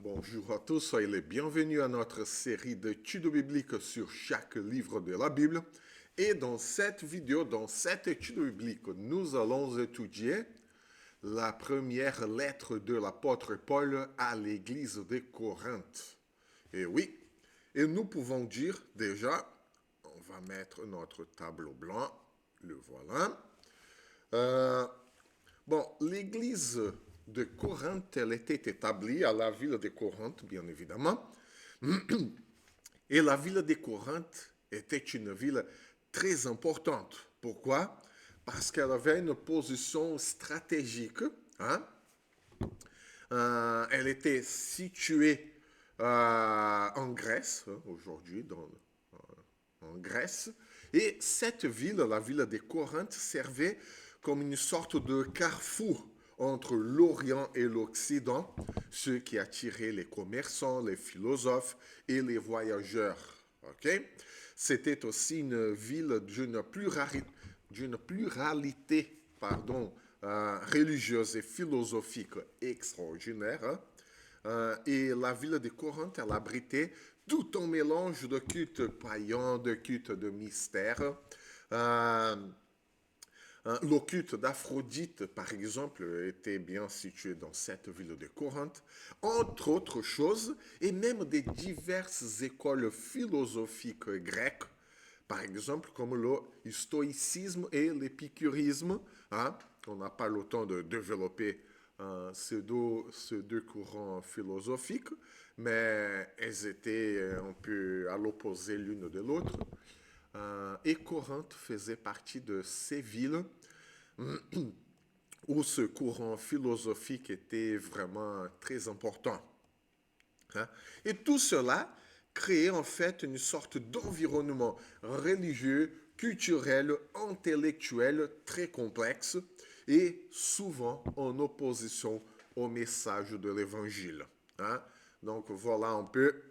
Bonjour à tous, soyez les bienvenus à notre série d'études bibliques sur chaque livre de la Bible. Et dans cette vidéo, dans cette étude biblique, nous allons étudier la première lettre de l'apôtre Paul à l'église de Corinthe. Et oui, et nous pouvons dire déjà, on va mettre notre tableau blanc, le voilà. Euh, l'église de Corinthe, elle était établie à la ville de Corinthe, bien évidemment. Et la ville de Corinthe était une ville très importante. Pourquoi? Parce qu'elle avait une position stratégique. Hein? Elle était située en Grèce, hein, aujourd'hui en Grèce. Et cette ville, la ville de Corinthe, servait comme une sorte de carrefour entre l'Orient et l'Occident, ce qui attirait les commerçants, les philosophes et les voyageurs. Okay? C'était aussi une ville d'une pluralité religieuse et philosophique extraordinaire. Hein? Et la ville de Corinthe, elle abritait tout un mélange de cultes païens, de cultes de mystère. Euh, le culte d'Aphrodite, par exemple, était bien situé dans cette ville de Corinthe, entre autres choses, et même des diverses écoles philosophiques grecques, par exemple comme le stoïcisme et l'épicurisme. Hein? On n'a pas le temps de développer ces deux courants philosophiques, mais elles étaient un peu à l'opposé l'une de l'autre. Et Corinthe faisait partie de ces villes où ce courant philosophique était vraiment très important. Hein. Et tout cela créait en fait une sorte d'environnement religieux, culturel, intellectuel très complexe et souvent en opposition au message de l'évangile. Hein. Donc voilà un peu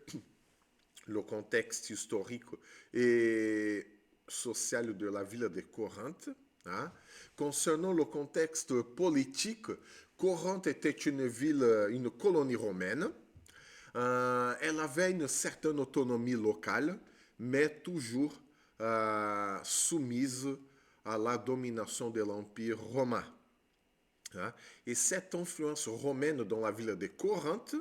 le contexte historique et social de la ville de Corinthe. Hein. Concernant le contexte politique, Corinthe était une ville, une colonie romaine. Elle avait une certaine autonomie locale, mais toujours soumise à la domination de l'Empire romain. Hein. Et cette influence romaine dans la ville de Corinthe,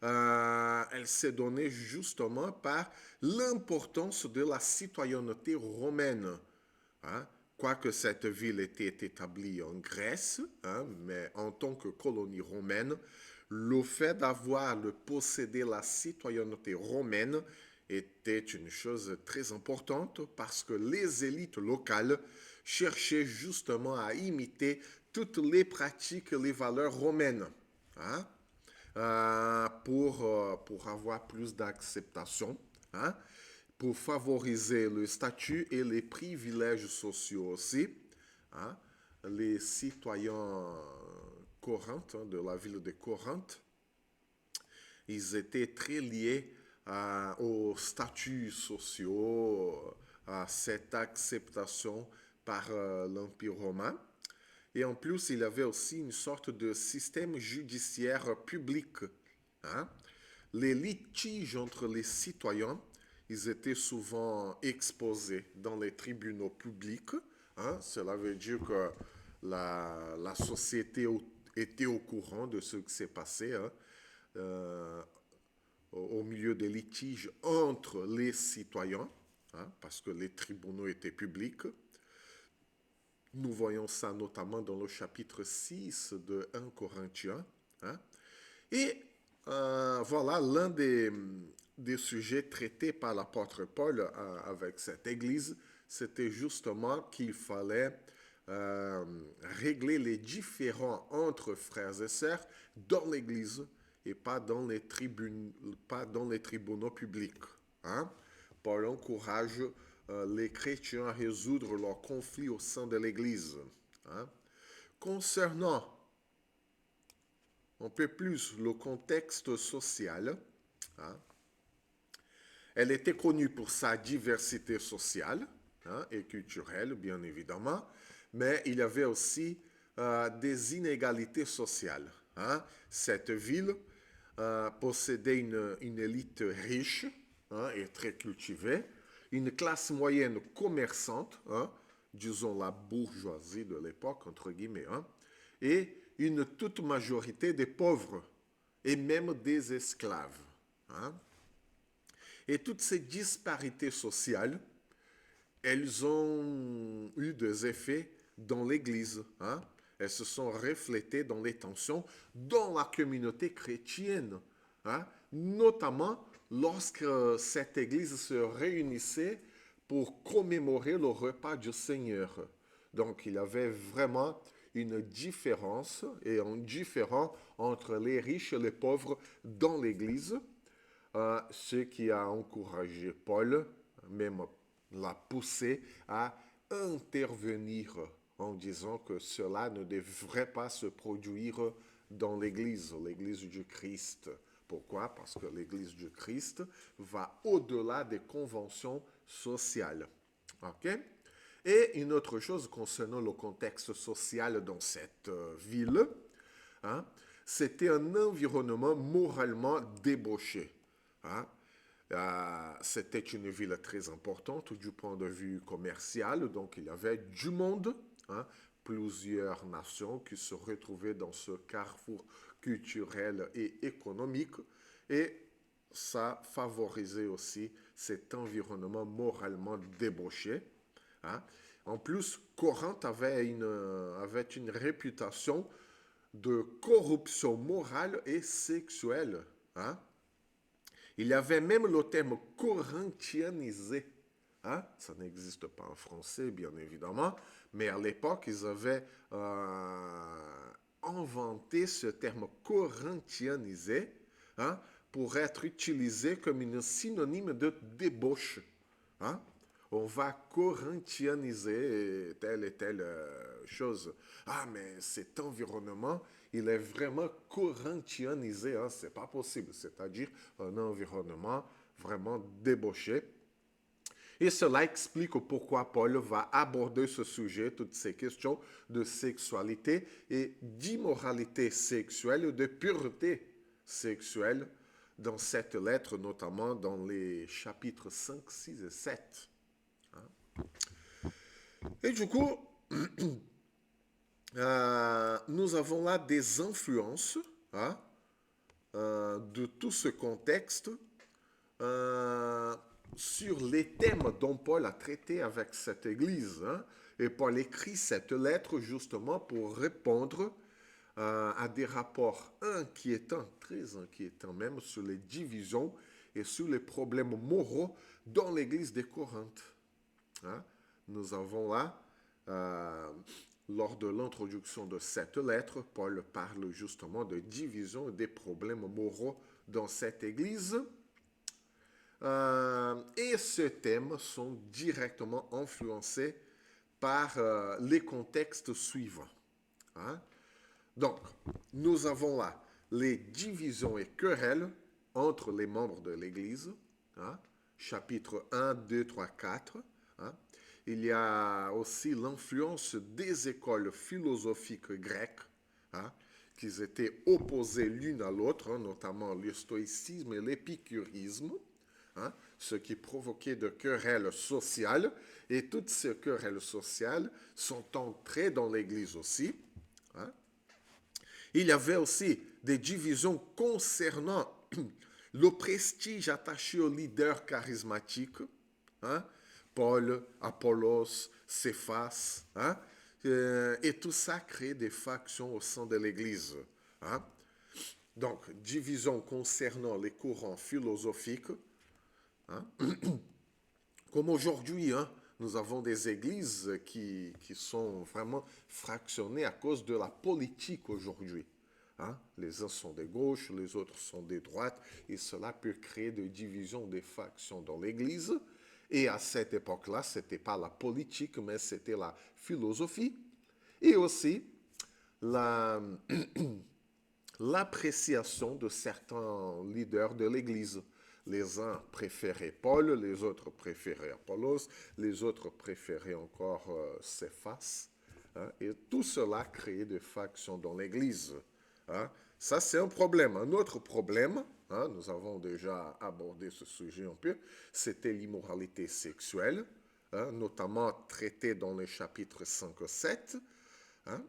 elle s'est donnée justement par l'importance de la citoyenneté romaine. Hein. Quoique cette ville était établie en Grèce, hein, mais en tant que colonie romaine, le fait de posséder la citoyenneté romaine était une chose très importante parce que les élites locales cherchaient justement à imiter toutes les pratiques et les valeurs romaines. Hein, pour avoir plus d'acceptation, hein, pour favoriser le statut et les privilèges sociaux aussi. Hein, les citoyens corinthiens, hein, de la ville de Corinthe, ils étaient très liés aux statuts sociaux, à cette acceptation par l'Empire romain. Et en plus, il y avait aussi une sorte de système judiciaire public. Hein. Les litiges entre les citoyens, ils étaient souvent exposés dans les tribunaux publics. Hein. Cela veut dire que la société était au courant de ce qui s'est passé, hein, euh, au milieu des litiges entre les citoyens, hein, parce que les tribunaux étaient publics. Nous voyons ça notamment dans le chapitre 6 de 1 Corinthiens. Hein. Et voilà l'un des sujets traités par l'apôtre Paul avec cette église, c'était justement qu'il fallait régler les différends entre frères et sœurs dans l'église et pas dans les tribunaux publics. Hein. Paul encourage les chrétiens à résoudre leurs conflits au sein de l'Église. Hein. Concernant un peu plus le contexte social, hein, elle était connue pour sa diversité sociale, hein, et culturelle, bien évidemment, mais il y avait aussi des inégalités sociales. Hein. Cette ville possédait une élite riche, hein, et très cultivée, une classe moyenne commerçante, hein, disons la bourgeoisie de l'époque, entre guillemets, hein, et une toute majorité des pauvres et même des esclaves. Hein. Et toutes ces disparités sociales, elles ont eu des effets dans l'Église. Hein. Elles se sont reflétées dans les tensions dans la communauté chrétienne, hein, notamment lorsque cette Église se réunissait pour commémorer le repas du Seigneur. Donc il y avait vraiment une différence et un différent entre les riches et les pauvres dans l'Église, ce qui a encouragé Paul, même l'a poussé à intervenir en disant que cela ne devrait pas se produire dans l'Église du Christ. Pourquoi? Parce que l'Église du Christ va au-delà des conventions sociales. OK? Et une autre chose concernant le contexte social dans cette ville, hein, c'était un environnement moralement débauché. Hein. C'était une ville très importante du point de vue commercial, donc il y avait du monde, hein, plusieurs nations qui se retrouvaient dans ce carrefour culturel et économique, et ça favorisait aussi cet environnement moralement débauché. Hein. En plus, Corinthe avait une réputation de corruption morale et sexuelle. Hein. Il y avait même le terme corinthianisé. Hein? Ça n'existe pas en français, bien évidemment, mais à l'époque, ils avaient inventé ce terme corinthianisé, hein, pour être utilisé comme un synonyme de débauche. Hein? On va corinthianiser telle et telle chose. Ah, mais cet environnement, il est vraiment corinthianisé. Hein? Ce n'est pas possible. C'est-à-dire un environnement vraiment débauché. Et cela explique pourquoi Paul va aborder ce sujet, toutes ces questions de sexualité et d'immoralité sexuelle, de pureté sexuelle dans cette lettre, notamment dans les chapitres 5, 6 et 7. Et du coup, nous avons là des influences, hein, de tout ce contexte sur les thèmes dont Paul a traité avec cette Église. Hein. Et Paul écrit cette lettre justement pour répondre à des rapports inquiétants, très inquiétants même, sur les divisions et sur les problèmes moraux dans l'Église de Corinthe. Hein. Nous avons là, lors de l'introduction de cette lettre, Paul parle justement de division et des problèmes moraux dans cette Église. Et ces thèmes sont directement influencés par les contextes suivants. Hein? Donc, nous avons là les divisions et querelles entre les membres de l'Église, hein? Chapitre 1, 2, 3, 4. Hein? Il y a aussi l'influence des écoles philosophiques grecques, hein, qui étaient opposées l'une à l'autre, hein, notamment le stoïcisme et l'épicurisme, hein, ce qui provoquait de querelles sociales. Et toutes ces querelles sociales sont entrées dans l'Église aussi. Hein. Il y avait aussi des divisions concernant le prestige attaché aux leaders charismatiques, hein, Paul, Apollos, Céphas, hein, et tout ça crée des factions au sein de l'Église. Hein. Donc, division concernant les courants philosophiques, hein. Comme aujourd'hui, hein, nous avons des églises qui sont vraiment fractionnées à cause de la politique aujourd'hui. Hein. Les uns sont des gauches, les autres sont des droites, et cela peut créer des divisions, des factions dans l'église. Et à cette époque-là, ce n'était pas la politique, mais c'était la philosophie. Et aussi l'appréciation de certains leaders de l'Église. Les uns préféraient Paul, les autres préféraient Apollos, les autres préféraient encore Céphas. Hein, et tout cela créait des factions dans l'Église. Hein. Ça, c'est un problème. Un autre problème, hein, nous avons déjà abordé ce sujet un peu, c'était l'immoralité sexuelle, hein, notamment traité dans les chapitres 5 et 7. Hein.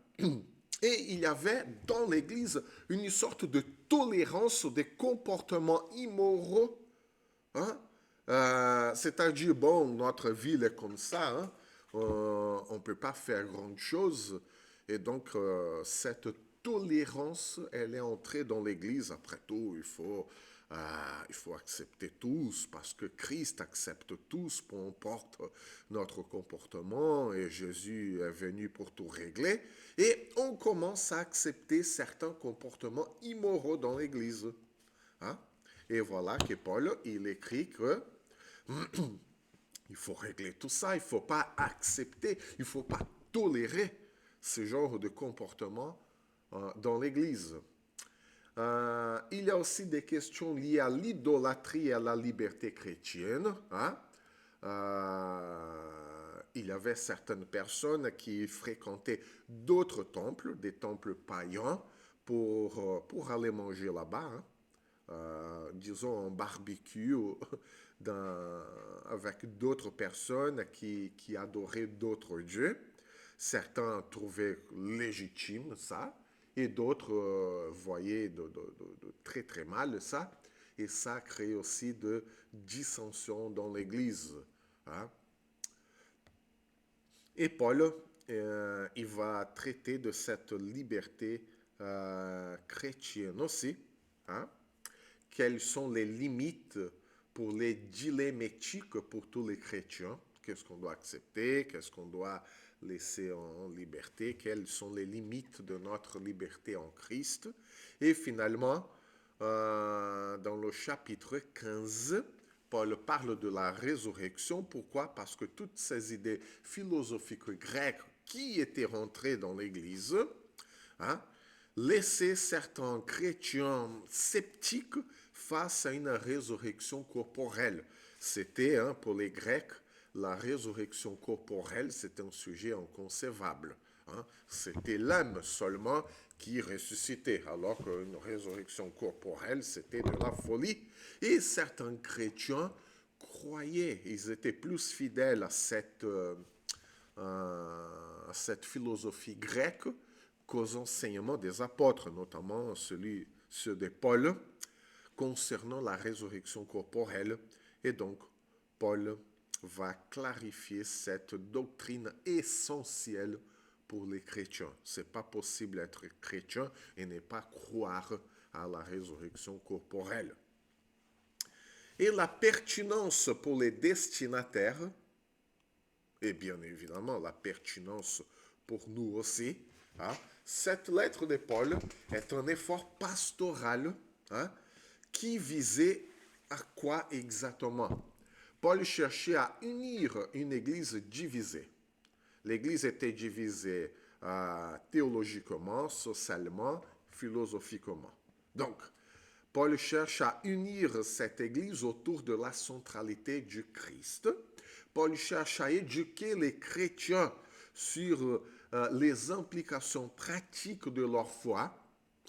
Et il y avait dans l'Église une sorte de tolérance des comportements immoraux. Hein. C'est-à-dire, bon, notre ville est comme ça, hein. On ne peut pas faire grand-chose. Et donc, cette tolérance, elle est entrée dans l'Église. Après tout, il faut accepter tous, parce que Christ accepte tous, peu importe notre comportement, et Jésus est venu pour tout régler. Et on commence à accepter certains comportements immoraux dans l'Église. Hein? Et voilà que Paul, il écrit que il faut régler tout ça, il ne faut pas accepter, il ne faut pas tolérer ce genre de comportement dans l'Église. Il y a aussi des questions liées à l'idolâtrie et à la liberté chrétienne. Hein? Il y avait certaines personnes qui fréquentaient d'autres temples, des temples païens, pour aller manger là-bas. Hein? Disons, un barbecue avec d'autres personnes qui adoraient d'autres dieux. Certains trouvaient légitime ça, et d'autres voyaient de très très mal ça. Et ça crée aussi de dissensions dans l'Église. Hein. Et Paul, il va traiter de cette liberté chrétienne aussi. Hein. Quelles sont les limites pour les dilemmes éthiques pour tous les chrétiens? Qu'est-ce qu'on doit accepter? Qu'est-ce qu'on doit laisser en liberté? Quelles sont les limites de notre liberté en Christ? Et finalement, dans le chapitre 15, Paul parle de la résurrection. Pourquoi? Parce que toutes ces idées philosophiques grecques qui étaient rentrées dans l'Église, hein, laissaient certains chrétiens sceptiques face à une résurrection corporelle. C'était, hein, pour les Grecs, la résurrection corporelle, c'est un sujet inconcevable. Hein. C'était l'âme seulement qui ressuscitait, alors qu'une résurrection corporelle, c'était de la folie. Et certains chrétiens croyaient, ils étaient plus fidèles à cette philosophie grecque qu'aux enseignements des apôtres, notamment ceux de Paul, concernant la résurrection corporelle. Et donc, Paul va clarifier cette doctrine essentielle pour les chrétiens. Ce n'est pas possible d'être chrétien et ne pas croire à la résurrection corporelle. Et la pertinence pour les destinataires, et bien évidemment la pertinence pour nous aussi. Hein. Cette lettre de Paul est un effort pastoral, hein, qui visait à quoi exactement? Paul cherchait à unir une église divisée. L'église était divisée théologiquement, socialement, philosophiquement. Donc, Paul cherche à unir cette église autour de la centralité du Christ. Paul cherche à éduquer les chrétiens sur les implications pratiques de leur foi.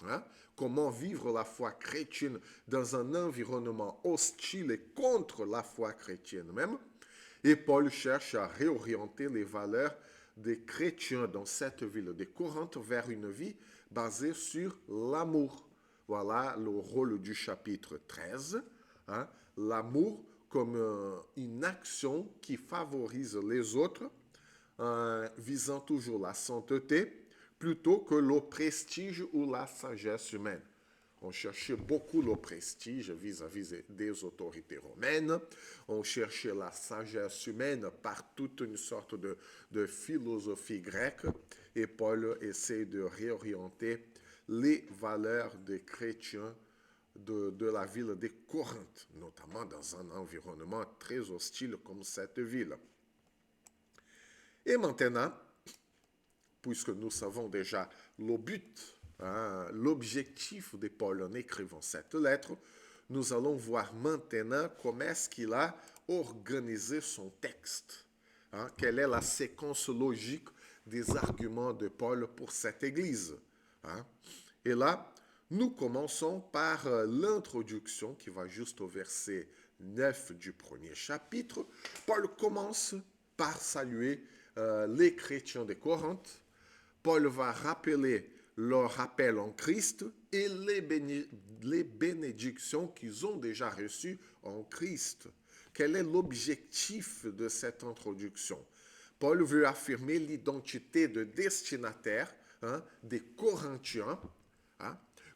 Hein? Comment vivre la foi chrétienne dans un environnement hostile et contre la foi chrétienne même. Et Paul cherche à réorienter les valeurs des chrétiens dans cette ville de Corinthe vers une vie basée sur l'amour. Voilà le rôle du chapitre 13. Hein? L'amour comme une action qui favorise les autres, visant toujours la sainteté, plutôt que le prestige ou la sagesse humaine. On cherchait beaucoup le prestige vis-à-vis des autorités romaines. On cherchait la sagesse humaine par toute une sorte de philosophie grecque. Et Paul essaie de réorienter les valeurs des chrétiens de la ville de Corinthe, notamment dans un environnement très hostile comme cette ville. Et maintenant, puisque nous savons déjà le but, hein, l'objectif de Paul en écrivant cette lettre, nous allons voir maintenant comment est-ce qu'il a organisé son texte. Hein, quelle est la séquence logique des arguments de Paul pour cette église. Hein. Et là, Nous commençons par l'introduction qui va juste au verset 9 du premier chapitre. Paul commence par saluer les chrétiens de Corinthe. Paul va rappeler leur appel en Christ et les bénédictions qu'ils ont déjà reçues en Christ. Quel est l'objectif de cette introduction? Paul veut affirmer l'identité de destinataire des Corinthiens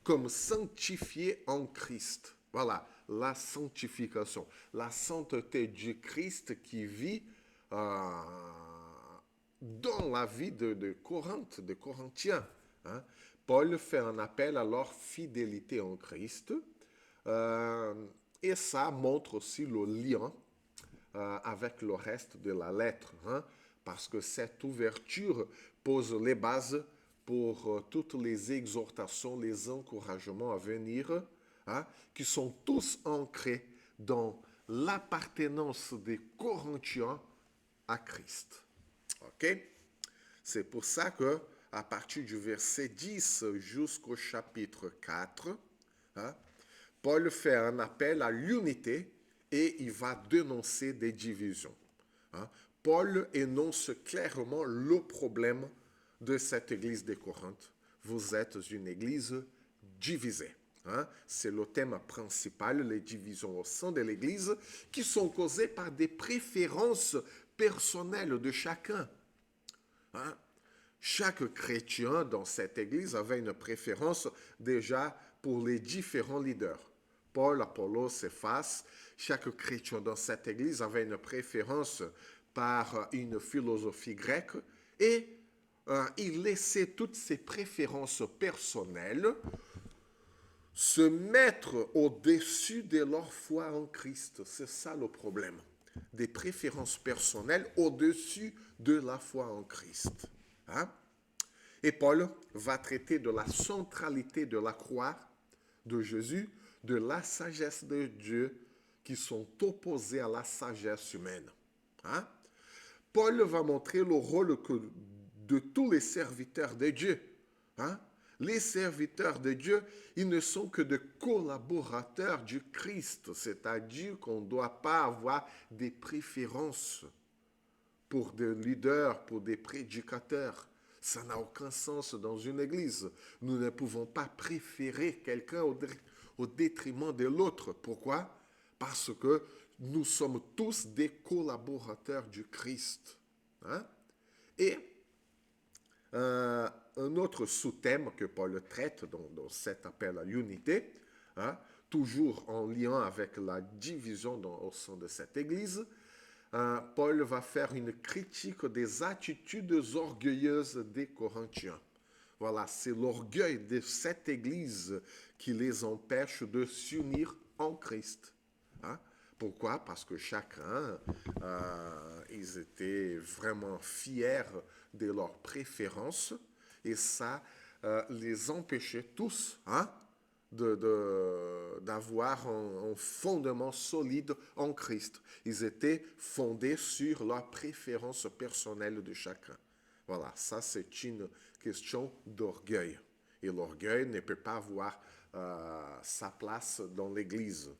comme sanctifiés en Christ. Voilà, la sanctification, la sainteté du Christ qui vit dans la vie de Corinthe, des Corinthiens. Paul fait un appel à leur fidélité en Christ et ça montre aussi le lien avec le reste de la lettre, parce que cette ouverture pose les bases pour toutes les exhortations, les encouragements à venir, qui sont tous ancrés dans l'appartenance des Corinthiens à Christ. OK? C'est pour ça que à partir du verset 10 jusqu'au chapitre 4, Paul fait un appel à l'unité et il va dénoncer des divisions. Paul énonce clairement le problème de cette église de Corinthe. Vous êtes une église divisée. C'est le thème principal, les divisions au sein de l'église qui sont causées par des préférences personnelles de chacun. Chaque chrétien dans cette église avait une préférence déjà pour les différents leaders. Paul, Apollos, Céphas, chaque chrétien dans cette église avait une préférence par une philosophie grecque et il laissait toutes ses préférences personnelles se mettre au-dessus de leur foi en Christ. C'est ça le problème. Des préférences personnelles au-dessus de la foi en Christ. Et Paul va traiter de la centralité de la croix de Jésus, de la sagesse de Dieu qui sont opposées à la sagesse humaine. Paul va montrer le rôle de tous les serviteurs de Dieu. Les serviteurs de Dieu, ils ne sont que des collaborateurs du Christ, c'est-à-dire qu'on ne doit pas avoir des préférences pour des leaders, pour des prédicateurs. Ça n'a aucun sens dans une église. Nous ne pouvons pas préférer quelqu'un au détriment de l'autre. Pourquoi? Parce que nous sommes tous des collaborateurs du Christ. Et un autre sous-thème que Paul traite dans cet appel à l'unité, toujours en lien avec la division au sein de cette église, Paul va faire une critique des attitudes orgueilleuses des Corinthiens. Voilà, c'est l'orgueil de cette église qui les empêche de s'unir en Christ. Pourquoi? Parce que chacun, ils étaient vraiment fiers de leurs préférences et ça les empêchait tous d'avoir un fondement solide en Christ. Ils étaient fondés sur leurs préférences personnelles de chacun. Voilà, ça c'est une question d'orgueil. Et l'orgueil ne peut pas avoir sa place dans l'Église.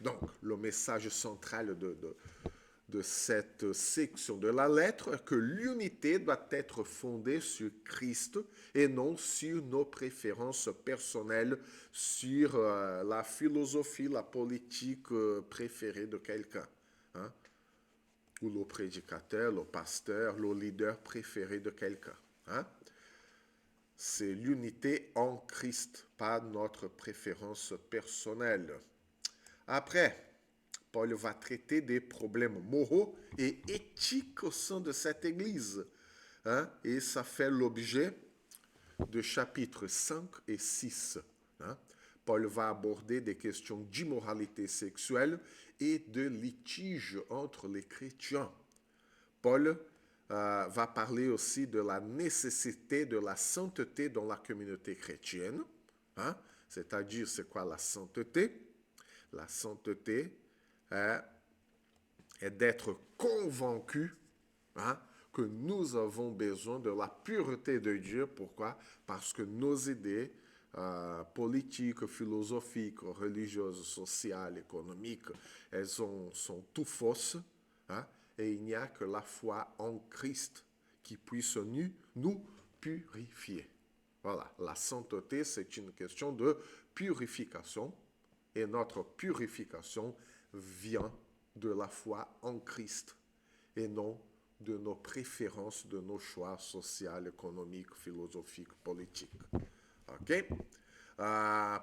Donc, le message central de cette section de la lettre est que l'unité doit être fondée sur Christ et non sur nos préférences personnelles, sur la philosophie, la politique préférée de quelqu'un. Ou le prédicateur, le pasteur, le leader préféré de quelqu'un. C'est l'unité en Christ, pas notre préférence personnelle. Après, Paul va traiter des problèmes moraux et éthiques au sein de cette église. Et ça fait l'objet de chapitres 5 et 6. Paul va aborder des questions d'immoralité sexuelle et de litige entre les chrétiens. Paul va parler aussi de la nécessité de la sainteté dans la communauté chrétienne. C'est-à-dire, c'est quoi la sainteté? La sainteté est d'être convaincu que nous avons besoin de la pureté de Dieu. Pourquoi? Parce que nos idées, politiques, philosophiques, religieuses, sociales, économiques, sont tout fausses. Hein, et il n'y a que la foi en Christ qui puisse nous purifier. Voilà, la sainteté, c'est une question de purification. Et notre purification vient de la foi en Christ et non de nos préférences, de nos choix sociaux, économiques, philosophiques, politiques. OK?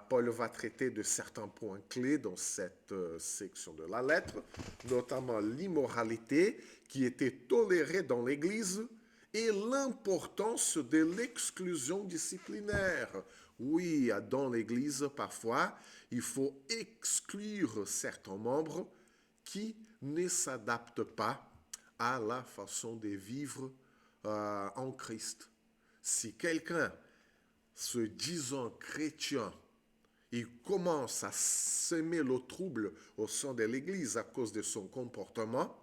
Paul va traiter de certains points clés dans cette section de la lettre, notamment l'immoralité qui était tolérée dans l'Église et l'importance de l'exclusion disciplinaire. Oui, dans l'Église, parfois, il faut exclure certains membres qui ne s'adaptent pas à la façon de vivre en Christ. Si quelqu'un se disant chrétien, il commence à semer le trouble au sein de l'Église à cause de son comportement,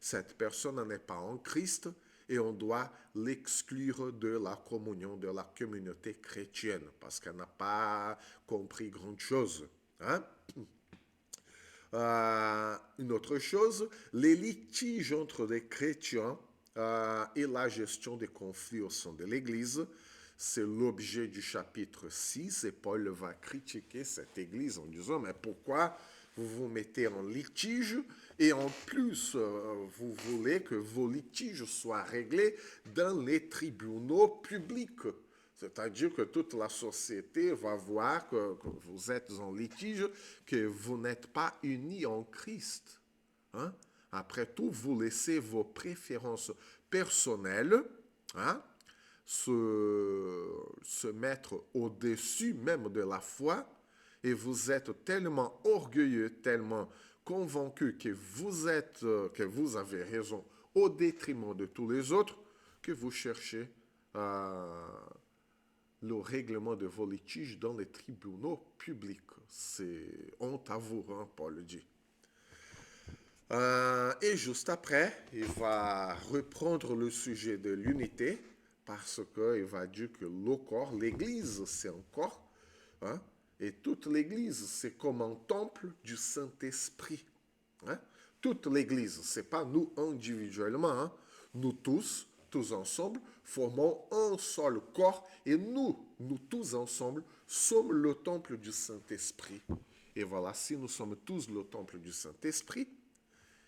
cette personne n'est pas en Christ et on doit l'exclure de la communion, de la communauté chrétienne, parce qu'elle n'a pas compris grand chose. Hein? Une autre chose, les litiges entre les chrétiens et la gestion des conflits au sein de l'Église, c'est l'objet du chapitre 6 et Paul va critiquer cette Église en disant, mais pourquoi vous vous mettez en litige et en plus vous voulez que vos litiges soient réglés dans les tribunaux publics? C'est-à-dire que toute la société va voir que vous êtes en litige, que vous n'êtes pas unis en Christ. Hein? Après tout, vous laissez vos préférences personnelles se mettre au-dessus même de la foi et vous êtes tellement orgueilleux, tellement convaincu que vous avez raison au détriment de tous les autres que vous cherchez le règlement de vos litiges dans les tribunaux publics. C'est honte à vous, hein, Paul dit. Et juste après, il va reprendre le sujet de l'unité parce qu'il va dire que le corps, l'Église, c'est un corps. Hein, et toute l'Église, c'est comme un temple du Saint-Esprit. Hein. Toute l'Église, ce n'est pas nous individuellement. Hein. Nous tous ensemble, formons un seul corps et nous tous ensemble, sommes le temple du Saint-Esprit. Et voilà, si nous sommes tous le temple du Saint-Esprit,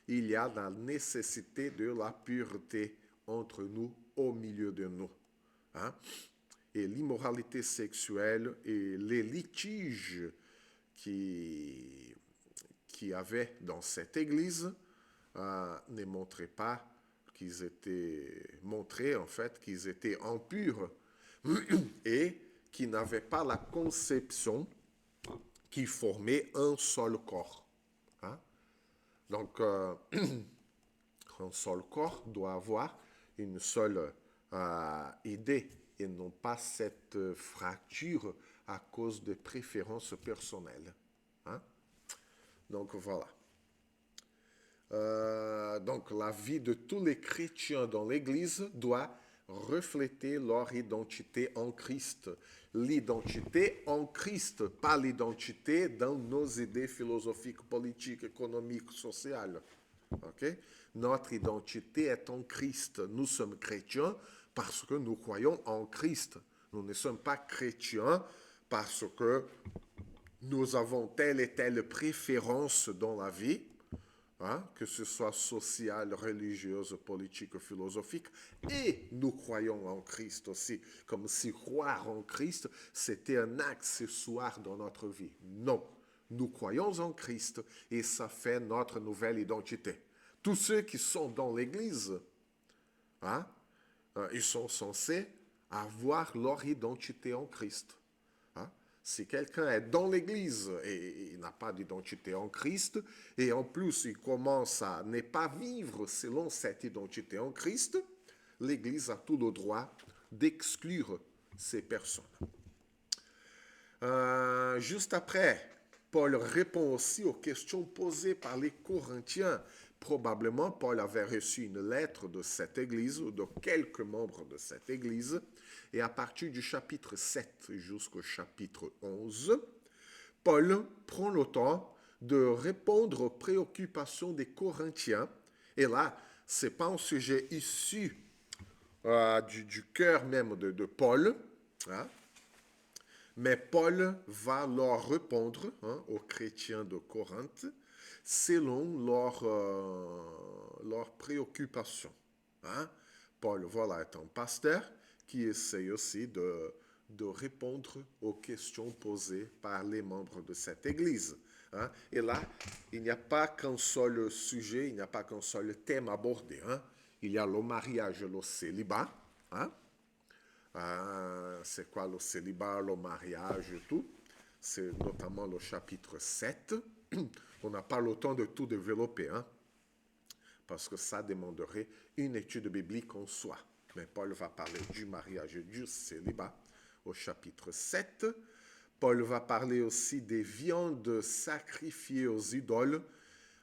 il y a la nécessité de la pureté entre nous, au milieu de nous. Hein? Et l'immoralité sexuelle et les litiges qui avaient dans cette église ne montraient pas qu'ils étaient montrés en fait qu'ils étaient impurs et qui n'avaient pas la conception qui formait un seul corps. Hein? Donc, un seul corps doit avoir une seule idée et non pas cette fracture à cause de préférences personnelles. Hein? Donc, voilà. Donc, la vie de tous les chrétiens dans l'Église doit refléter leur identité en Christ. L'identité en Christ, pas l'identité dans nos idées philosophiques, politiques, économiques, sociales. Okay? Notre identité est en Christ. Nous sommes chrétiens parce que nous croyons en Christ. Nous ne sommes pas chrétiens parce que nous avons telle et telle préférence dans la vie. Hein, que ce soit sociale, religieuse, politique, philosophique, et nous croyons en Christ aussi, comme si croire en Christ, c'était un accessoire dans notre vie. Non, nous croyons en Christ et ça fait notre nouvelle identité. Tous ceux qui sont dans l'Église, hein, ils sont censés avoir leur identité en Christ. Si quelqu'un est dans l'Église et il n'a pas d'identité en Christ, et en plus il commence à ne pas vivre selon cette identité en Christ, l'Église a tout le droit d'exclure ces personnes. Juste après, Paul répond aussi aux questions posées par les Corinthiens probablement, Paul avait reçu une lettre de cette église ou de quelques membres de cette église. Et à partir du chapitre 7 jusqu'au chapitre 11, Paul prend le temps de répondre aux préoccupations des Corinthiens. Et là, ce n'est pas un sujet issu du cœur même de Paul, hein, mais Paul va leur répondre, hein, aux chrétiens de Corinthe selon leurs préoccupations. Hein. Paul, voilà, est un pasteur qui essaye aussi de répondre aux questions posées par les membres de cette église. Hein. Et là, il n'y a pas qu'un seul sujet, il n'y a pas qu'un seul thème abordé. Hein. Il y a le mariage et le célibat. Hein. C'est quoi le célibat, le mariage et tout. C'est notamment le chapitre 7. On n'a pas le temps de tout développer, hein, parce que ça demanderait une étude biblique en soi. Mais Paul va parler du mariage et du célibat au chapitre 7. Paul va parler aussi des viandes sacrifiées aux idoles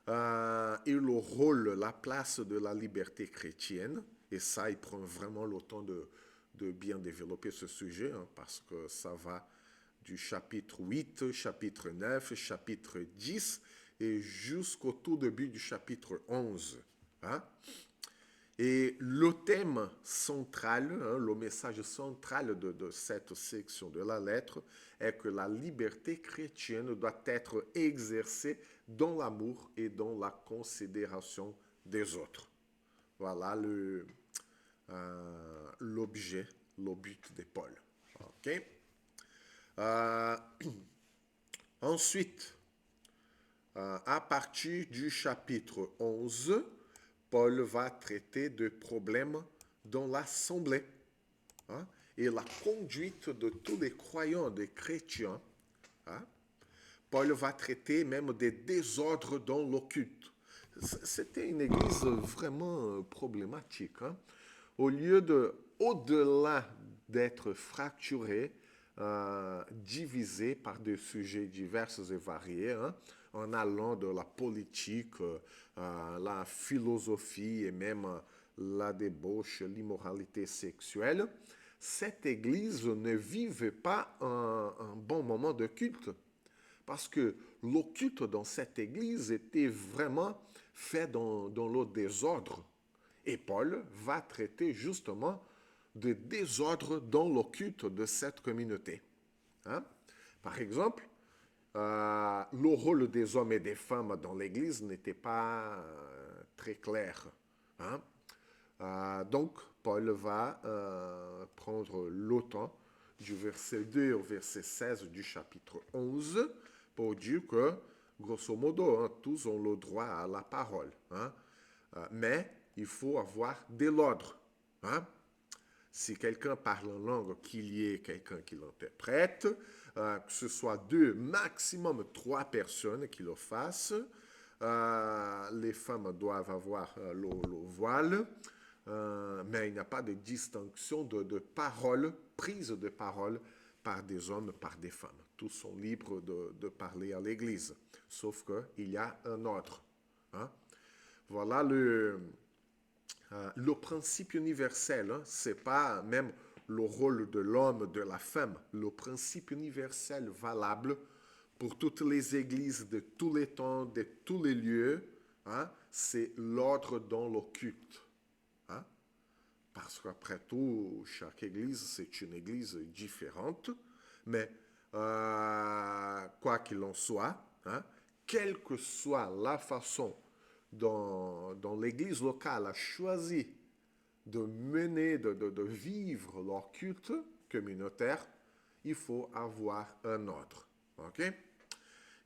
et le rôle, la place de la liberté chrétienne. Et ça, il prend vraiment le temps de bien développer ce sujet, hein, parce que ça va du chapitre 8, chapitre 9, chapitre 10 et jusqu'au tout début du chapitre 11. Hein. Et le thème central, hein, le message central de cette section de la lettre est que la liberté chrétienne doit être exercée dans l'amour et dans la considération des autres. Voilà l'objet, le but de Paul. OK? Ensuite, à partir du chapitre 11, Paul va traiter de problèmes dans l'assemblée, hein, et la conduite de tous les croyants, des chrétiens. Hein. Paul va traiter même des désordres dans le culte. C'était une église vraiment problématique. Hein. Au-delà d'être fracturée, divisée par des sujets divers et variés, hein, en allant de la politique, la philosophie et même la débauche, l'immoralité sexuelle, cette église ne vivait pas un bon moment de culte. Parce que le culte dans cette église était vraiment fait dans le désordre. Et Paul va traiter justement de désordre dans le culte de cette communauté. Hein? Par exemple, le rôle des hommes et des femmes dans l'Église n'était pas très clair. Hein? Donc, Paul va prendre le temps du verset 2 au verset 16 du chapitre 11 pour dire que, grosso modo, hein, tous ont le droit à la parole. Hein? Mais il faut avoir de l'ordre. Hein? Si quelqu'un parle en langue, qu'il y ait quelqu'un qui l'interprète, que ce soit 2, maximum 3 personnes qui le fassent. Les femmes doivent avoir le voile, mais il n'y a pas de distinction de parole, prise de parole par des hommes, par des femmes. Tous sont libres de parler à l'Église, sauf qu'il y a un ordre. Hein? Voilà le principe universel, hein, ce n'est pas même le rôle de l'homme, de la femme. Le principe universel valable pour toutes les églises de tous les temps, de tous les lieux, hein, c'est l'ordre dans le culte. Hein. Parce qu'après tout, chaque église, c'est une église différente. Mais quoi qu'il en soit, hein, quelle que soit la façon dont l'église locale a choisi de mener, de vivre leur culte communautaire, il faut avoir un ordre. Okay?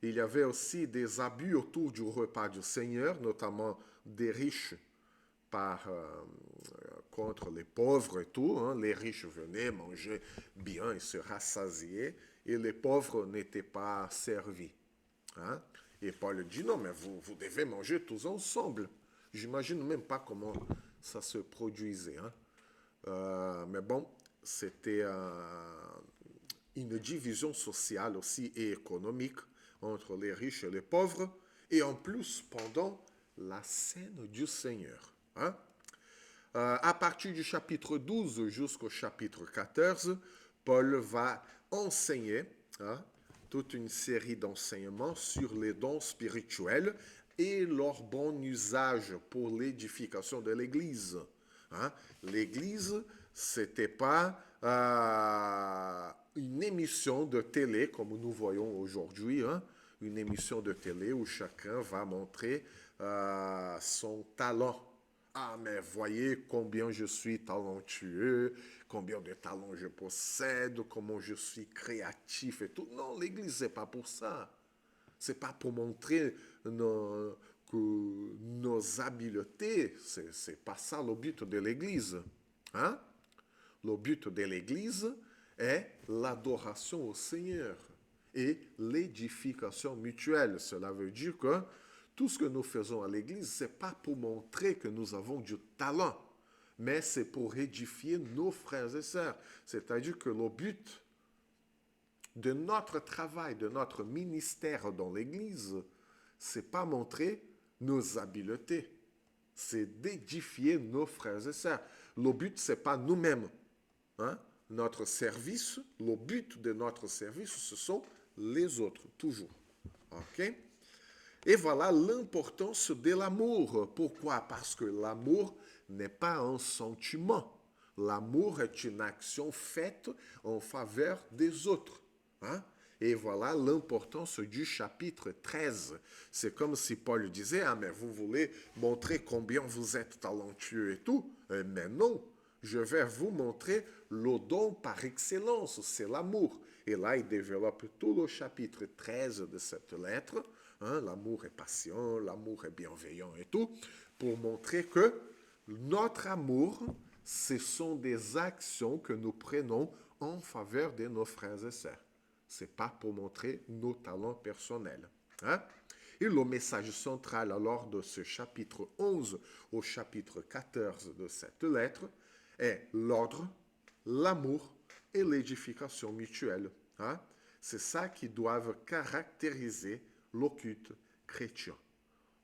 Il y avait aussi des abus autour du repas du Seigneur, notamment des riches contre les pauvres et tout. Hein. Les riches venaient manger bien et se rassasier, et les pauvres n'étaient pas servis. Hein. Et Paul dit, non, mais vous devez manger tous ensemble. J'imagine même pas comment ça se produisait. Hein. Mais bon, c'était une division sociale aussi et économique entre les riches et les pauvres. Et en plus, pendant la scène du Seigneur. Hein? À partir du chapitre 12 jusqu'au chapitre 14, Paul va enseigner toute une série d'enseignements sur les dons spirituels et leur bon usage pour l'édification de l'Église. Hein? L'Église, c'était pas une émission de télé comme nous voyons aujourd'hui, hein? Une émission de télé où chacun va montrer son talent. Ah, mais voyez combien je suis talentueux, combien de talents je possède, comment je suis créatif et tout. Non, l'Église, c'est pas pour ça. C'est pas pour montrer nos habiletés. C'est pas ça le but de l'Église. Hein? Le but de l'Église est l'adoration au Seigneur et l'édification mutuelle. Cela veut dire que tout ce que nous faisons à l'Église, ce n'est pas pour montrer que nous avons du talent, mais c'est pour édifier nos frères et sœurs. C'est-à-dire que le but de notre travail, de notre ministère dans l'Église, c'est pas montrer nos habiletés, c'est d'édifier nos frères et sœurs. Le but, c'est pas nous-mêmes. Hein? Notre service, le but de notre service, ce sont les autres, toujours. OK? Et voilà l'importance de l'amour. Pourquoi? Parce que l'amour n'est pas un sentiment. L'amour est une action faite en faveur des autres. Hein? Et voilà l'importance du chapitre 13. C'est comme si Paul disait, ah mais vous voulez montrer combien vous êtes talentueux et tout. Mais non, je vais vous montrer le don par excellence, c'est l'amour. Et là, il développe tout le chapitre 13 de cette lettre. Hein, l'amour est patient, l'amour est bienveillant et tout, pour montrer que notre amour, ce sont des actions que nous prenons en faveur de nos frères et sœurs. Ce n'est pas pour montrer nos talents personnels. Hein? Et le message central alors de ce chapitre 11 au chapitre 14 de cette lettre est l'ordre, l'amour et l'édification mutuelle. Hein? C'est ça qui doivent caractériser le culte chrétien.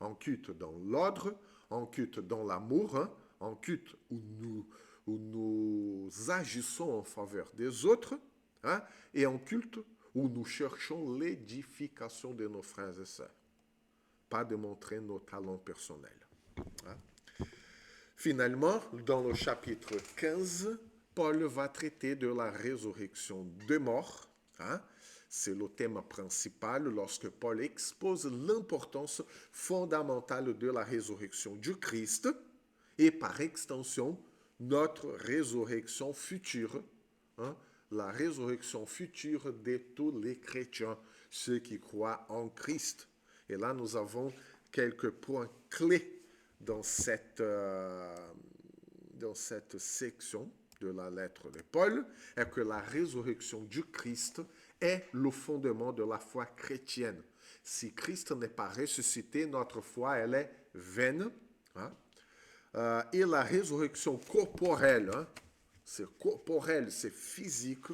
Un culte dans l'ordre, un culte dans l'amour, hein? Un culte où nous agissons en faveur des autres, hein? Et un culte où nous cherchons l'édification de nos frères et sœurs. Pas de montrer nos talents personnels. Hein? Finalement, dans le chapitre 15, Paul va traiter de la résurrection des morts. Hein? C'est le thème principal lorsque Paul expose l'importance fondamentale de la résurrection du Christ et par extension notre résurrection future, hein? La résurrection future de tous les chrétiens, ceux qui croient en Christ. Et là, nous avons quelques points clés dans cette section de la lettre de Paul, est que la résurrection du Christ est le fondement de la foi chrétienne. Si Christ n'est pas ressuscité, notre foi, elle est vaine. Hein? Et la résurrection corporelle, hein? C'est corporel, c'est physique,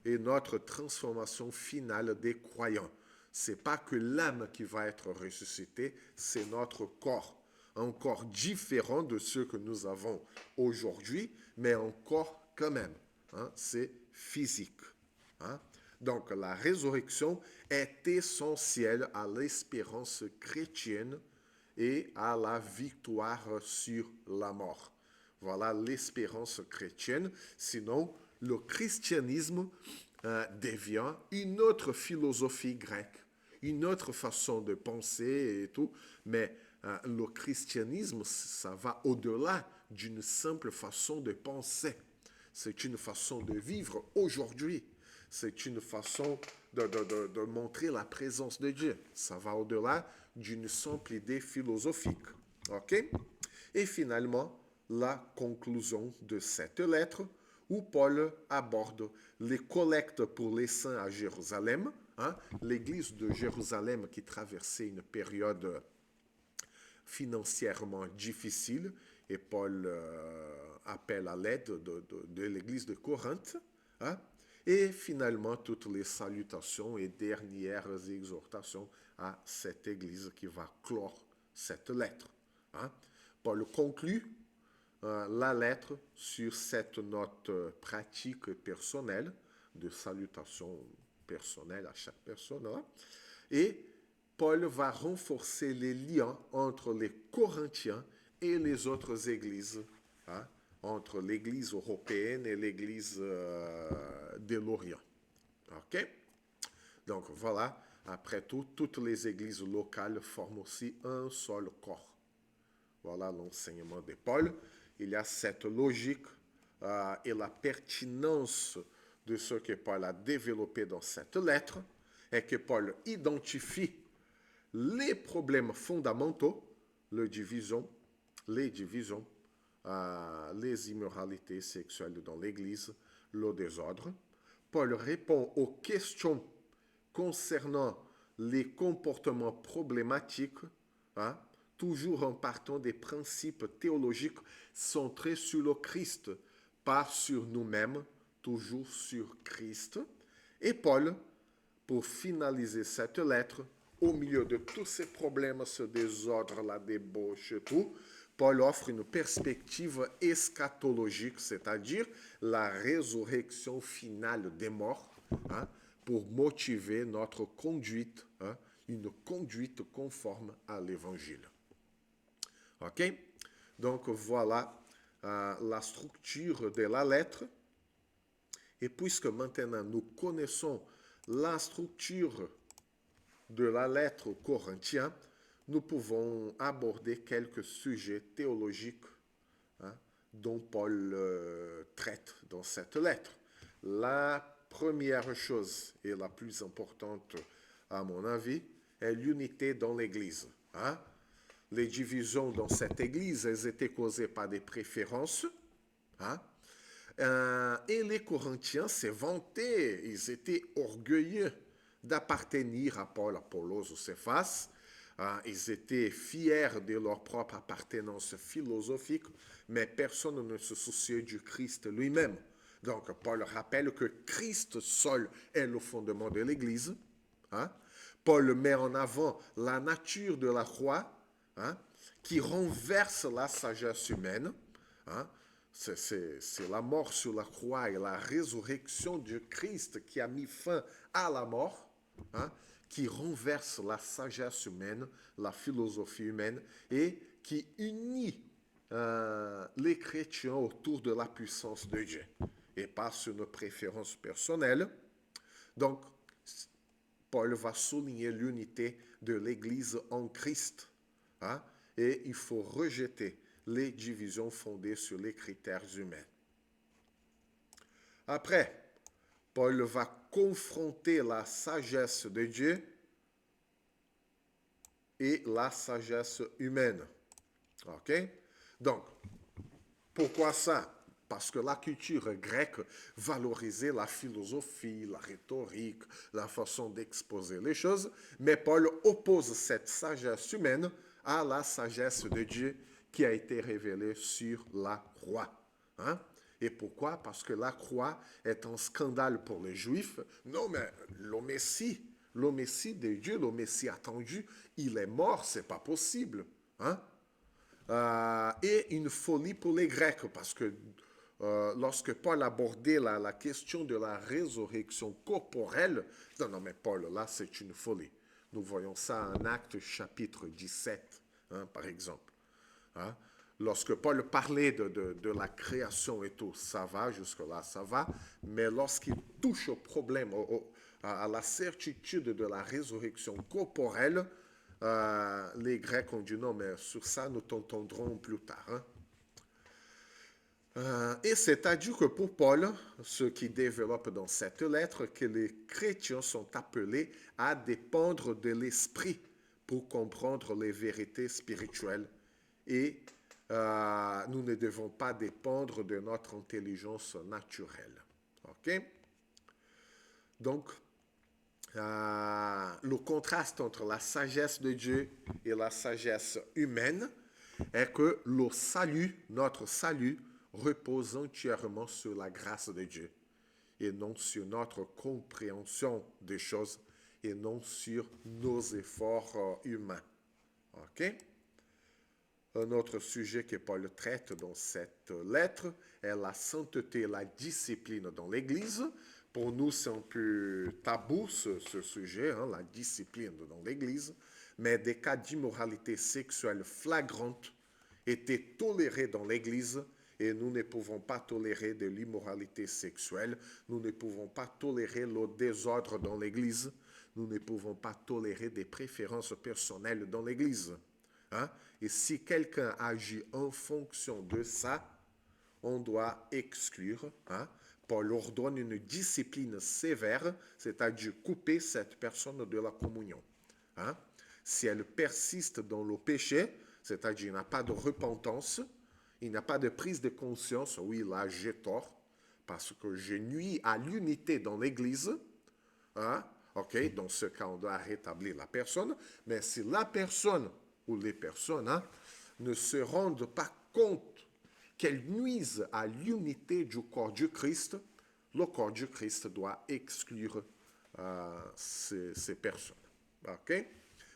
et notre transformation finale des croyants. C'est pas que l'âme qui va être ressuscitée, c'est notre corps. Un corps différent de ceux que nous avons aujourd'hui, mais un corps quand même. Hein? C'est physique. Hein? Donc la résurrection est essentielle à l'espérance chrétienne et à la victoire sur la mort. Voilà l'espérance chrétienne. Sinon, le christianisme devient une autre philosophie grecque, une autre façon de penser et tout. Mais le christianisme, ça va au-delà d'une simple façon de penser. C'est une façon de vivre aujourd'hui. C'est une façon de montrer la présence de Dieu. Ça va au-delà d'une simple idée philosophique. OK? Et finalement, la conclusion de cette lettre où Paul aborde les collectes pour les saints à Jérusalem, hein, l'église de Jérusalem qui traversait une période financièrement difficile, et Paul appelle à l'aide de l'église de Corinthe, hein, et finalement toutes les salutations et dernières exhortations à cette église qui va clore cette lettre. Hein. Paul conclut la lettre sur cette note pratique personnelle de salutation personnelle à chaque personne. Hein. Et Paul va renforcer les liens entre les Corinthiens et les autres églises, hein, entre l'église européenne et l'église de l'Orient. OK? Donc voilà, après tout, toutes les églises locales forment aussi un seul corps. Voilà l'enseignement de Paul. Il y a cette logique et la pertinence de ce que Paul a développé dans cette lettre est que Paul identifie les problèmes fondamentaux, les divisions, les immoralités sexuelles dans l'Église, le désordre. Paul répond aux questions concernant les comportements problématiques, hein, toujours en partant des principes théologiques centrés sur le Christ, pas sur nous-mêmes, toujours sur Christ. Et Paul, pour finaliser cette lettre, au milieu de tous ces problèmes, ce désordre, la débauche et tout, Paul offre une perspective eschatologique, c'est-à-dire la résurrection finale des morts, hein, pour motiver notre conduite, hein, une conduite conforme à l'évangile. OK? Donc voilà la structure de la lettre. Et puisque maintenant nous connaissons la structure de la lettre aux Corinthiens, nous pouvons aborder quelques sujets théologiques, hein, dont Paul traite dans cette lettre. La première chose, et la plus importante à mon avis, est l'unité dans l'Église. Hein. Les divisions dans cette Église, elles étaient causées par des préférences. Hein. Et les Corinthiens se vantaient, ils étaient orgueilleux d'appartenir à Paul, Apollos ou Céphas. Ils étaient fiers de leur propre appartenance philosophique, mais personne ne se souciait du Christ lui-même. Donc Paul rappelle que Christ seul est le fondement de l'Église. Hein? Paul met en avant la nature de la croix, hein, qui renverse la sagesse humaine. Hein? C'est la mort sur la croix et la résurrection du Christ qui a mis fin à la mort, hein, qui renverse la sagesse humaine, la philosophie humaine et qui unit les chrétiens autour de la puissance de Dieu et pas sur nos préférences personnelles. Donc, Paul va souligner l'unité de l'Église en Christ, hein, et il faut rejeter les divisions fondées sur les critères humains. Après, Paul va confronter la sagesse de Dieu et la sagesse humaine. OK? Donc, pourquoi ça? Parce que la culture grecque valorisait la philosophie, la rhétorique, la façon d'exposer les choses, mais Paul oppose cette sagesse humaine à la sagesse de Dieu qui a été révélée sur la croix. Hein? Et pourquoi? Parce que la croix est un scandale pour les Juifs. Non, mais le Messie de Dieu, le Messie attendu, il est mort, c'est pas possible. Hein? Et une folie pour les Grecs, parce que lorsque Paul abordait la question de la résurrection corporelle, non, mais Paul, là, c'est une folie. Nous voyons ça en Actes chapitre 17, hein, par exemple. Hein? Lorsque Paul parlait de la création et tout, ça va, jusque-là, ça va. Mais lorsqu'il touche au problème, à la certitude de la résurrection corporelle, les Grecs ont dit non, mais sur ça, nous t'entendrons plus tard. Hein? Et c'est-à-dire que pour Paul, ce qui développe dans cette lettre, que les chrétiens sont appelés à dépendre de l'esprit pour comprendre les vérités spirituelles. Et nous ne devons pas dépendre de notre intelligence naturelle. OK? Donc, le contraste entre la sagesse de Dieu et la sagesse humaine est que le salut, notre salut, repose entièrement sur la grâce de Dieu et non sur notre compréhension des choses et non sur nos efforts humains. OK? Un autre sujet que Paul traite dans cette lettre est la sainteté et la discipline dans l'Église. Pour nous, c'est un peu tabou ce sujet, hein, la discipline dans l'Église, mais des cas d'immoralité sexuelle flagrante étaient tolérés dans l'Église et nous ne pouvons pas tolérer de l'immoralité sexuelle, nous ne pouvons pas tolérer le désordre dans l'Église, nous ne pouvons pas tolérer des préférences personnelles dans l'Église. Hein? Et si quelqu'un agit en fonction de ça, on doit exclure. Hein? Paul ordonne une discipline sévère, c'est-à-dire couper cette personne de la communion. Hein? Si elle persiste dans le péché, c'est-à-dire il n'a pas de repentance, il n'a pas de prise de conscience, oui, là j'ai tort, parce que je nuis à l'unité dans l'Église, hein? Ok, dans ce cas, on doit rétablir la personne, mais si la personne ou les personnes hein, ne se rendent pas compte qu'elles nuisent à l'unité du corps du Christ, le corps du Christ doit exclure ces personnes. Ok?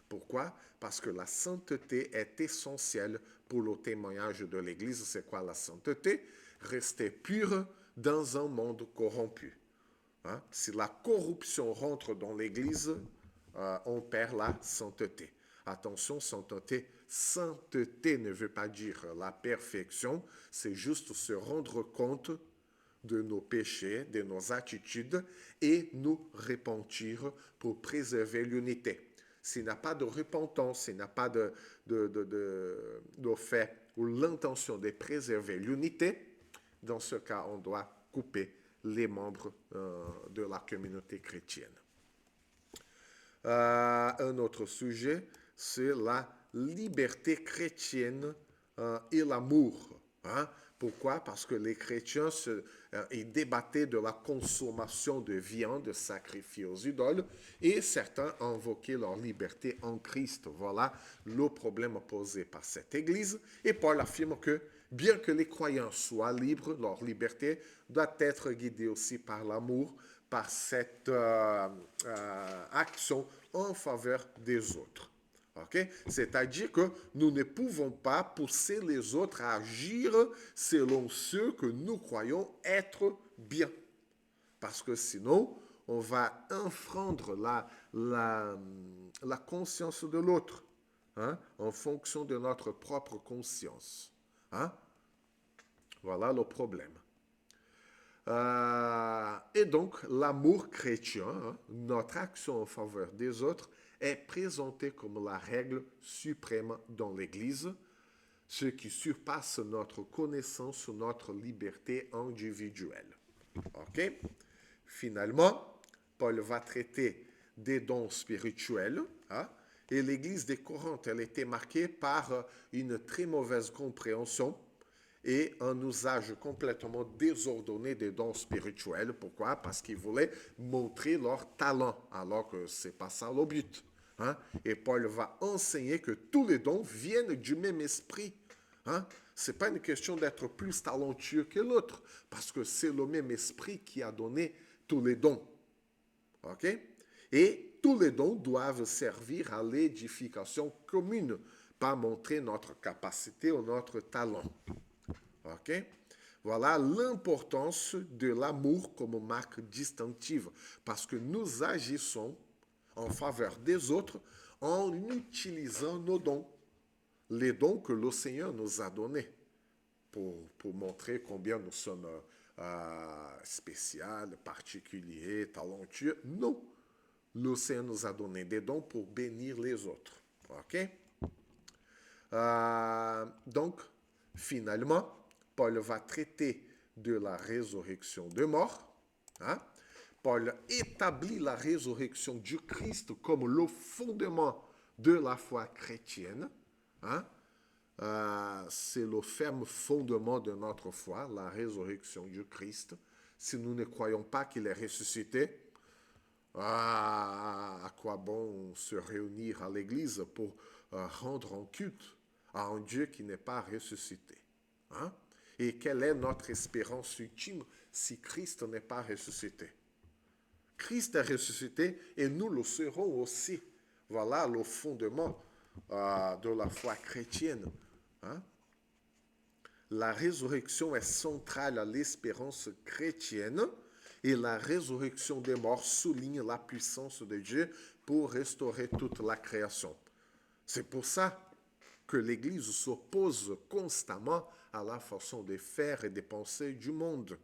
Pourquoi? Parce que la sainteté est essentielle pour le témoignage de l'Église. C'est quoi la sainteté? Rester pur dans un monde corrompu. Hein? Si la corruption rentre dans l'Église, on perd la sainteté. Attention, sainteté ne veut pas dire la perfection, c'est juste se rendre compte de nos péchés, de nos attitudes et nous repentir pour préserver l'unité. S'il n'y a pas de repentance, s'il n'y a pas de fait ou l'intention de préserver l'unité, dans ce cas, on doit couper les membres de la communauté chrétienne. Un autre sujet, c'est la liberté chrétienne et l'amour. Hein? Pourquoi? Parce que les chrétiens ils débattaient de la consommation de viande sacrifiée aux idoles et certains invoquaient leur liberté en Christ. Voilà le problème posé par cette Église. Et Paul affirme que bien que les croyants soient libres, leur liberté doit être guidée aussi par l'amour, par cette action en faveur des autres. Okay? C'est-à-dire que nous ne pouvons pas pousser les autres à agir selon ce que nous croyons être bien. Parce que sinon, on va enfreindre la conscience de l'autre hein, en fonction de notre propre conscience. Hein? Voilà le problème. Et donc, l'amour chrétien, hein, notre action en faveur des autres, est présenté comme la règle suprême dans l'Église, ce qui surpasse notre connaissance ou notre liberté individuelle. Ok? Finalement, Paul va traiter des dons spirituels, hein, et l'Église de Corinthe, elle était marquée par une très mauvaise compréhension et un usage complètement désordonné des dons spirituels. Pourquoi? Parce qu'ils voulaient montrer leur talent, alors que ce n'est pas ça le but. Hein? Et Paul va enseigner que tous les dons viennent du même esprit. Hein? Ce n'est pas une question d'être plus talentueux que l'autre, parce que c'est le même esprit qui a donné tous les dons. OK? Et tous les dons doivent servir à l'édification commune, pas montrer notre capacité ou notre talent. OK? Voilà l'importance de l'amour comme marque distinctive, parce que nous agissons en faveur des autres en utilisant nos dons, les dons que le Seigneur nous a donnés, pour montrer combien nous sommes spéciaux, particuliers, talentueux. Non, le Seigneur nous a donné des dons pour bénir les autres. OK? Donc, finalement, Paul va traiter de la résurrection des morts. Hein? Paul établit la résurrection du Christ comme le fondement de la foi chrétienne. Hein? C'est le ferme fondement de notre foi, la résurrection du Christ. Si nous ne croyons pas qu'il est ressuscité, à quoi bon se réunir à l'église pour rendre un culte à un Dieu qui n'est pas ressuscité? Hein? Et quelle est notre espérance ultime si Christ n'est pas ressuscité? Christ est ressuscité et nous le serons aussi. Voilà le fondement de la foi chrétienne. hein. La résurrection est centrale à l'espérance chrétienne et la résurrection des morts souligne la puissance de Dieu pour restaurer toute la création. C'est pour ça que l'Église s'oppose constamment à la façon de faire et de penser du monde.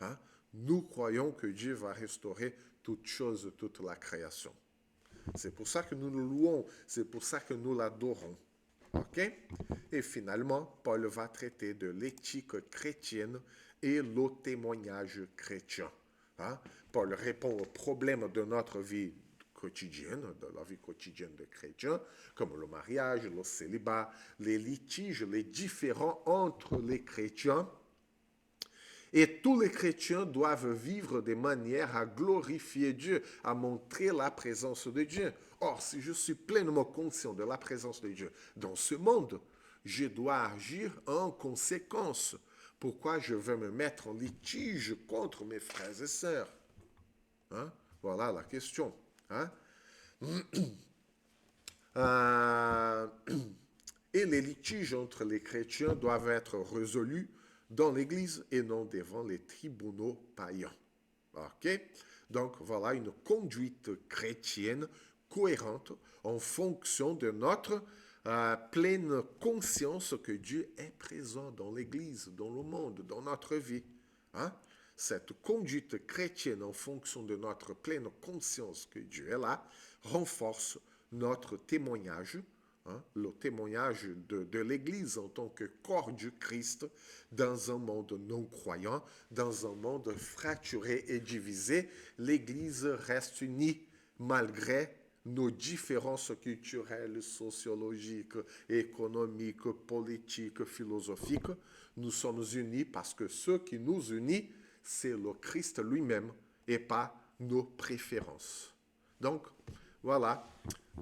Hein? Nous croyons que Dieu va restaurer toute chose, toute la création. C'est pour ça que nous le louons, c'est pour ça que nous l'adorons. OK? Et finalement, Paul va traiter de l'éthique chrétienne et le témoignage chrétien. Hein? Paul répond aux problèmes de notre vie quotidienne, de la vie quotidienne de chrétiens, comme le mariage, le célibat, les litiges, les différends entre les chrétiens. Et tous les chrétiens doivent vivre de manière à glorifier Dieu, à montrer la présence de Dieu. Or, si je suis pleinement conscient de la présence de Dieu dans ce monde, je dois agir en conséquence. Pourquoi je vais me mettre en litige contre mes frères et sœurs? Hein? Voilà la question. Hein? Et les litiges entre les chrétiens doivent être résolus dans l'Église et non devant les tribunaux païens. OK? Donc, voilà une conduite chrétienne cohérente en fonction de notre pleine conscience que Dieu est présent dans l'Église, dans le monde, dans notre vie. Hein? Cette conduite chrétienne en fonction de notre pleine conscience que Dieu est là renforce notre témoignage, hein, le témoignage de l'Église en tant que corps du Christ dans un monde non croyant, dans un monde fracturé et divisé. L'Église reste unie malgré nos différences culturelles, sociologiques, économiques, politiques, philosophiques. Nous sommes unis parce que ce qui nous unit, c'est le Christ lui-même et pas nos préférences. Donc, voilà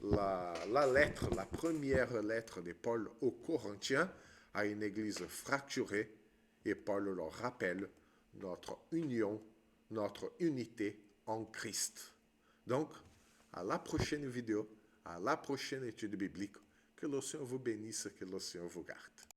la lettre, la première lettre de Paul aux Corinthiens à une église fracturée, et Paul leur rappelle notre union, notre unité en Christ. Donc, à la prochaine vidéo, à la prochaine étude biblique. Que le Seigneur vous bénisse, que le Seigneur vous garde.